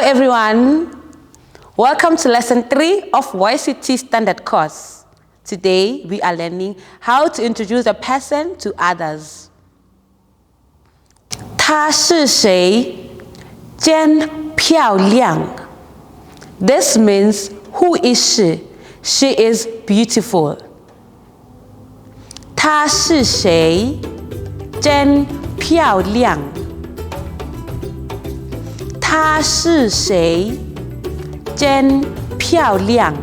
everyone. Welcome to lesson 3 of YCT standard course. Today we are learning how to introduce a person to others. 她是谁？真漂亮。This means who is she? She is beautiful. 她是谁？真漂亮。她是谁？真漂亮。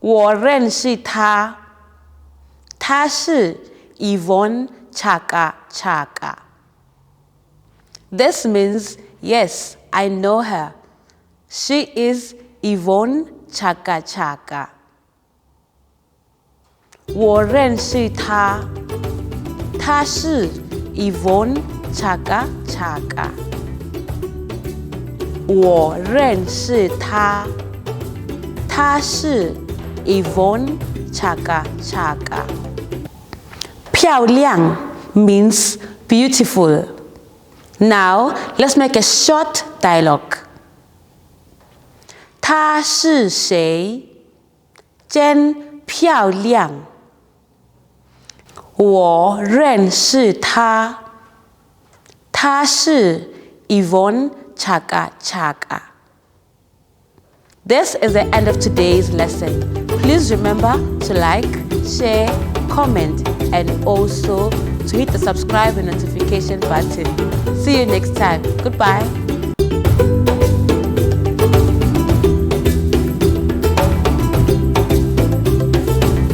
我认识她，她是 Yvonne Chaka Chaka. This means yes, I know her. She is Yvonne Chaka Chaka. 我认识她，她是 Yvonne Chaka Chaka. 我认识她，她是 Yvonne Chaka Chaka. 漂亮 means beautiful. Now let's make a short dialogue. 她是谁？真漂亮。我认识她，她是 Yvonne Chaka Chaka. This is the end of today's lesson. Please remember to like, share, comment, and also to hit the subscribe and notification button. See you next time. Goodbye.